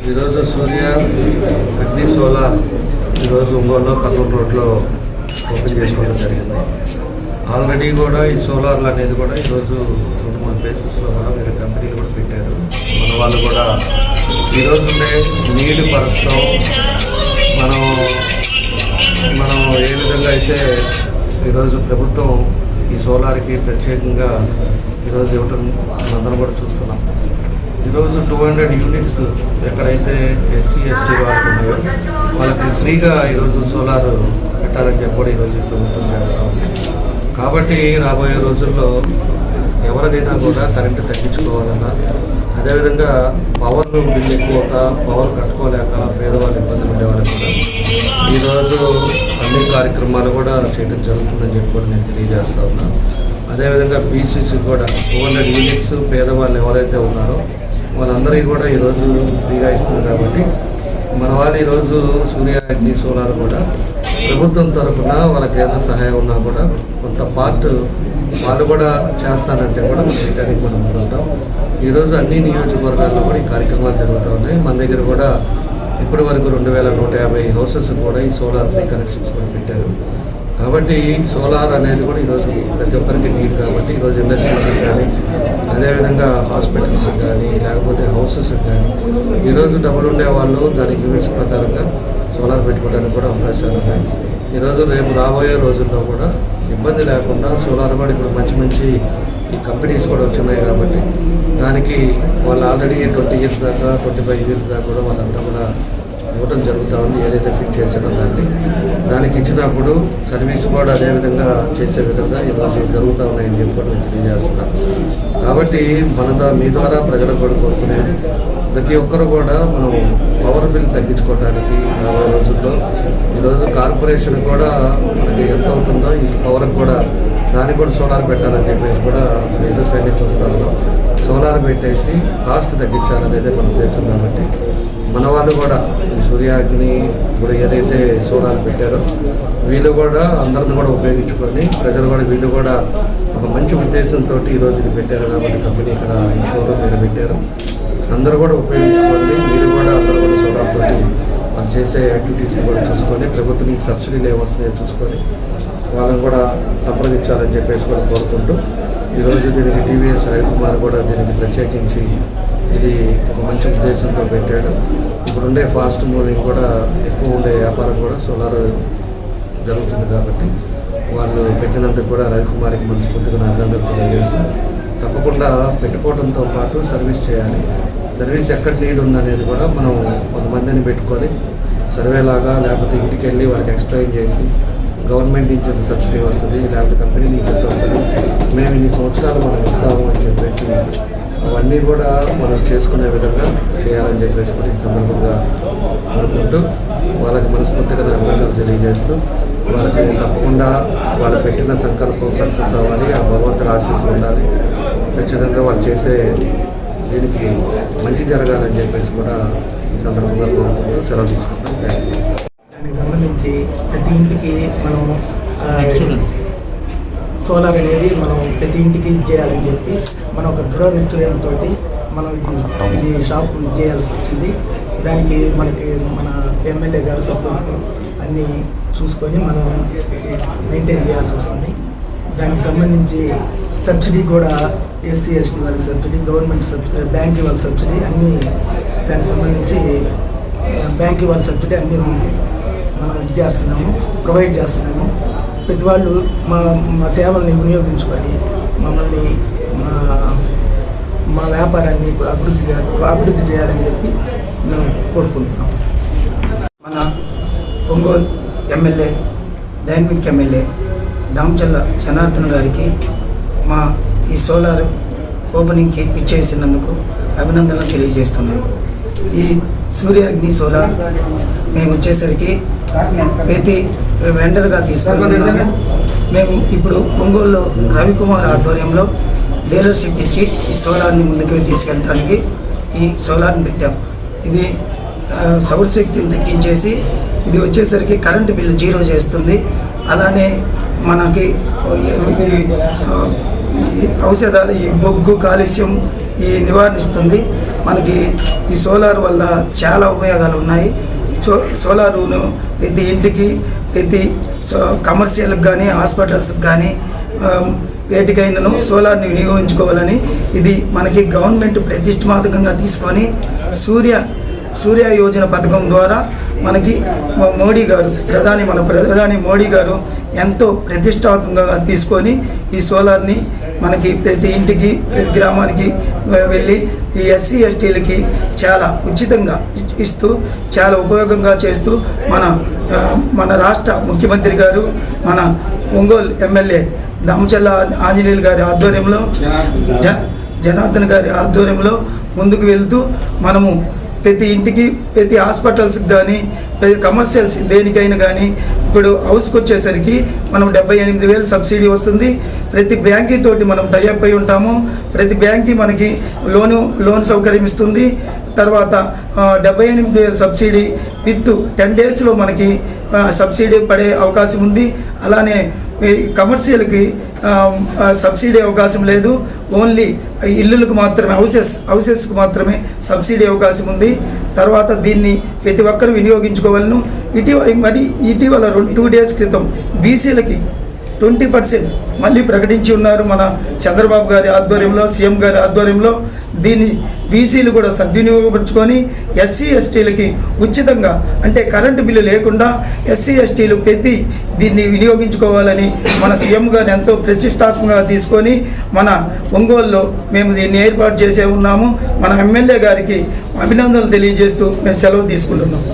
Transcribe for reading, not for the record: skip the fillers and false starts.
ఈరోజు సూర్య అగ్ని సోలార్ ఈరోజు ఒంగోలులో కర్నూలు రోడ్లో ఓపెన్ చేసుకోవడం జరిగింది. ఆల్రెడీ కూడా ఈ సోలార్లు అనేది కూడా ఈరోజు 2-3 ప్లేసెస్లో కూడా వేరే కంపెనీలు కూడా పెట్టారు. మన వాళ్ళు కూడా ఈరోజు ఉండే నీళ్లు పరచడం మనం ఏ విధంగా అయితే ఈరోజు ప్రభుత్వం ఈ సోలార్కి ప్రత్యేకంగా ఈరోజు ఇవ్వటం అందరం కూడా చూస్తున్నాం. ఈరోజు 200 యూనిట్స్ ఎక్కడైతే ఎస్సీ ఎస్టీ వాళ్ళకు ఉన్నాయో వాళ్ళకి ఫ్రీగా ఈరోజు సోలార్ పెట్టాలని చెప్పి కూడా ఈరోజు ప్రభుత్వం చేస్తూ ఉంది. కాబట్టి రాబోయే రోజుల్లో ఎవరిదైనా కూడా కరెంటు తగ్గించుకోవాలన్నా, అదేవిధంగా పవర్ బిల్ ఎక్కువ పవర్ కట్టుకోలేక పేదవాళ్ళు ఇబ్బందులు ఉండేవాళ్ళు కూడా ఈరోజు అన్ని కార్యక్రమాలు కూడా చేయడం జరుగుతుందని చెప్పి కూడా నేను తెలియజేస్తా ఉన్నాను. అదేవిధంగా పీసీసీ కూడా 200 యూనిట్స్ పేదవాళ్ళు ఎవరైతే ఉన్నారో వాళ్ళందరికీ కూడా ఈరోజు ఫ్రీగా ఇస్తుంది. కాబట్టి మన వాళ్ళు ఈరోజు సూర్య అగ్ని సోలార్ కూడా ప్రభుత్వం తరఫున వాళ్ళకి ఏదైనా సహాయం ఉన్నా కూడా కొంత పార్ట్ వాళ్ళు కూడా చేస్తానంటే కూడా చేయడానికి మనం ఉంటాం. ఈరోజు అన్ని నియోజకవర్గాల్లో కూడా ఈ కార్యక్రమాలు జరుగుతూ ఉన్నాయి. మన దగ్గర కూడా ఇప్పటి వరకు 2150 హౌసెస్ కూడా ఈ సోలార్ ఫ్రీ కనెక్షన్స్ కూడా పెట్టారు. కాబట్టి సోలార్ అనేది కూడా ఈరోజు ప్రతి ఒక్కరికి నీడ్. కాబట్టి ఈరోజు ఇండస్ట్రీస్కి కానీ, అదేవిధంగా హాస్పిటల్స్కి కానీ, లేకపోతే హౌసెస్కి కానీ ఈరోజు డబ్బులు ఉండేవాళ్ళు దానికి యూనిట్స్ ప్రకారంగా సోలార్ పెట్టుకోవడానికి కూడా అవకాశాలు ఉన్నాయి. ఈరోజు రేపు రాబోయే రోజుల్లో కూడా ఇబ్బంది లేకుండా సోలార్ కూడా ఇప్పుడు మంచి ఈ కంపెనీస్ కూడా వచ్చినాయి. కాబట్టి దానికి వాళ్ళు ఆల్రెడీ 20 ఇయర్స్ దాకా 25 ఇయర్స్ దాకా కూడా వాళ్ళంతా కూడా ఇవ్వడం జరుగుతూ ఉంది. ఏదైతే ఫిట్ చేసాడో దానికి ఇచ్చినప్పుడు సర్వీస్ కూడా అదేవిధంగా చేసే విధంగా ఈరోజు జరుగుతూ ఉన్నాయని చెప్పి కూడా నేను తెలియజేస్తున్నాను. కాబట్టి మీ ద్వారా ప్రజలకు కూడా కోరుకునేది ప్రతి ఒక్కరు కూడా మనం పవర్ బిల్ తగ్గించుకోవడానికి రాబోయే రోజుల్లో ఈరోజు కార్పొరేషన్ కూడా మనకి ఎంత అవుతుందో ఈ పవర్కి కూడా దానికి కూడా సోలార్ పెట్టాలని చెప్పేసి కూడా ప్లేసెస్ అన్నీ చూస్తూ ఉన్నాం. సోలార్ పెట్టేసి కాస్ట్ తగ్గించాలనేదే మన ఉద్దేశం. కాబట్టి మన వాళ్ళు కూడా సూర్య అగ్ని ఇప్పుడు ఏదైతే సోలార్ పెట్టారో వీళ్ళు కూడా అందరిని కూడా ఉపయోగించుకొని ప్రజలు కూడా వీళ్ళు కూడా ఒక మంచి ఉద్దేశంతో ఈరోజు ఇది పెట్టారు. కాబట్టి కంపెనీ ఇక్కడ ఈ షోరూమ్ మీరు పెట్టారు. అందరూ కూడా ఉపయోగించుకోండి. మీరు కూడా అందరూ కూడా సోలార్తో వాళ్ళు చేసే యాక్టివిటీస్ కూడా చూసుకొని ప్రభుత్వం సబ్సిడీలు ఏమొస్తున్నాయో చూసుకొని వాళ్ళని కూడా సంప్రదించాలని చెప్పేసి కూడా కోరుకుంటూ ఈరోజు దీనికి టీవీఎస్ రవికుమార్ కూడా దీనికి ప్రత్యేకించి ఇది ఒక మంచి ఉద్దేశంతో పెట్టాడు. ఇప్పుడుండే ఫాస్ట్ మూవింగ్ కూడా ఎక్కువ ఉండే వ్యాపారం కూడా సోలార్ జరుగుతుంది. కాబట్టి వాళ్ళు పెట్టినందుకు కూడా రవికుమార్కి మనస్ఫూర్తిగా అభినందనలు తెలియజేసి తప్పకుండా పెట్టుకోవడంతో పాటు సర్వీస్ చేయాలి. సర్వీస్ ఎక్కడ నీడ్ ఉందనేది కూడా మనం కొంతమందిని పెట్టుకొని సర్వే లాగా లేకపోతే ఇంటికి వెళ్ళి వాళ్ళకి ఎక్స్ప్లెయిన్ చేసి గవర్నమెంట్ నుంచి ఎంత సబ్సిడీ వస్తుంది, లేకపోతే కంపెనీ నుంచి ఎంత వస్తుంది, మేము ఇన్ని సంవత్సరాలు మనం ఇస్తాము అని చెప్పేసి అవన్నీ కూడా మనం చేసుకునే విధంగా చేయాలని చెప్పేసి కూడా ఈ సందర్భంగా అనుకుంటూ వాళ్ళకి మనస్ఫూర్తిగా అభినందనలు తెలియజేస్తూ వాళ్ళకి తప్పకుండా వాళ్ళు పెట్టిన సంకల్పం సక్సెస్ అవ్వాలి. ఆ భగవంతుడి ఆశీస్సులు ఉండాలి. ఖచ్చితంగా వాళ్ళు చేసే దీనికి మంచి జరగాలని చెప్పేసి కూడా ఈ సందర్భంగా కోరుకుంటూ సెలవు తీసుకుంటాం. దానికి సంబంధించి ప్రతి ఇంటికి మనం సోలార్ అనేది మనం ప్రతి ఇంటికి చేయాలని చెప్పి మనం ఒక దృఢ నిశ్చయంతో మనం ఇది షాప్ చేయాల్సి వచ్చింది. దానికి మనకి మన ఎమ్మెల్యే గారు సపోర్ట్ అన్నీ చూసుకొని మనం మెయింటైన్ చేయాల్సి వస్తుంది. దానికి సంబంధించి సబ్సిడీ కూడా ఎస్సీ ఎస్టీ వాళ్ళకి సబ్సిడీ, గవర్నమెంట్ సబ్సిడీ, బ్యాంక్ వాళ్ళ సబ్సిడీ అన్నీ దానికి సంబంధించి బ్యాంక్ వాళ్ళ సబ్సిడీ అన్నీ మనం చేస్తున్నాము, ప్రొవైడ్ చేస్తున్నాము. ప్రతి వాళ్ళు మా సేవల్ని వినియోగించుకొని మమ్మల్ని మా వ్యాపారాన్ని అభివృద్ధి చేయాలని చెప్పి మేము కోరుకుంటున్నాం. మన Ongole MLA, dynamic MLA Damachalla Janardhan గారికి మా ఈ సోలార్ ఓపెనింగ్కి ఇచ్చేసినందుకు అభినందనలు తెలియజేస్తున్నాను. ఈ సూర్య అగ్ని సోలార్ మేము వచ్చేసరికి ప్రతి వెండర్గా తీసుకుంటున్నాము. మేము ఇప్పుడు ఒంగోలులో రవికుమార్ ఆధ్వర్యంలో డీలర్షిప్ ఇచ్చి ఈ సోలార్ని ముందుకు తీసుకెళ్ళడానికి ఈ సోలార్ని పెట్టాం. ఇది సౌరశక్తిని తగ్గించేసి ఇది వచ్చేసరికి కరెంటు బిల్లు 0 చేస్తుంది. అలానే మనకి ఔషధాలు, ఈ బొగ్గు, కాలుష్యం ఈ నివారణిస్తుంది. మనకి ఈ సోలార్ వల్ల చాలా ఉపయోగాలు ఉన్నాయి. సోలారును ప్రతి ఇంటికి, ప్రతి కమర్షియల్కి కానీ, హాస్పిటల్స్కి కానీ వేటికైనాను సోలార్ని వినియోగించుకోవాలని ఇది మనకి గవర్నమెంట్ ప్రతిష్టాత్మకంగా తీసుకొని సూర్య యోజన పథకం ద్వారా మనకి మోడీ గారు ప్రధాని మోడీ గారు ఎంతో ప్రతిష్టాత్మకంగా తీసుకొని ఈ సోలార్ని మనకి ప్రతి ఇంటికి, ప్రతి గ్రామానికి వెళ్ళి ఈ ఎస్సీ ఎస్టీలకి చాలా ఉచితంగా ఇస్తూ చాలా ఉపయోగంగా చేస్తూ మన రాష్ట్ర ముఖ్యమంత్రి గారు, మన ఒంగోలు ఎమ్మెల్యే దామచల్ల ఆంజనేయులు గారి ఆధ్వర్యంలో, జనార్దన్ గారి ఆధ్వర్యంలో ముందుకు వెళ్తూ మనము ప్రతి ఇంటికి, ప్రతి హాస్పిటల్స్కి కానీ, ప్రతి కమర్షియల్స్ దేనికైనా కానీ ఇప్పుడు హౌస్కి వచ్చేసరికి మనం 78,000 సబ్సిడీ వస్తుంది. ప్రతి బ్యాంకీ తోటి మనం టైఅప్ అయి ఉంటాము. ప్రతి బ్యాంకీ మనకి లోన్ సౌకర్యం ఇస్తుంది. తర్వాత 78,000 సబ్సిడీ విత్ 10 డేస్లో మనకి సబ్సిడీ పడే అవకాశం ఉంది. అలానే కమర్షియల్కి సబ్సిడీ అవకాశం లేదు. ఓన్లీ ఇల్లులకు మాత్రమే, హౌసెస్కి మాత్రమే సబ్సిడీ అవకాశం ఉంది. తర్వాత దీన్ని ప్రతి ఒక్కరు వినియోగించుకోవాలను. ఇటీవల 2 డేస్ క్రితం బీసీలకి 20% మళ్ళీ ప్రకటించి ఉన్నారు మన చంద్రబాబు గారి ఆధ్వర్యంలో, సీఎం గారి ఆధ్వర్యంలో. దీన్ని బీసీలు కూడా సద్వినియోగపరుచుకొని ఎస్సీ ఎస్టీలకి ఉచితంగా, అంటే కరెంటు బిల్లు లేకుండా ఎస్సీ ఎస్టీలు ప్రతి దీన్ని వినియోగించుకోవాలని మన సీఎం గారు ఎంతో ప్రతిష్టాత్మకంగా తీసుకొని మన ఒంగోలులో మేము దీన్ని ఏర్పాటు చేసే ఉన్నాము. మన ఎమ్మెల్యే గారికి అభినందనలు తెలియజేస్తూ మేము సెలవు తీసుకుంటున్నాము.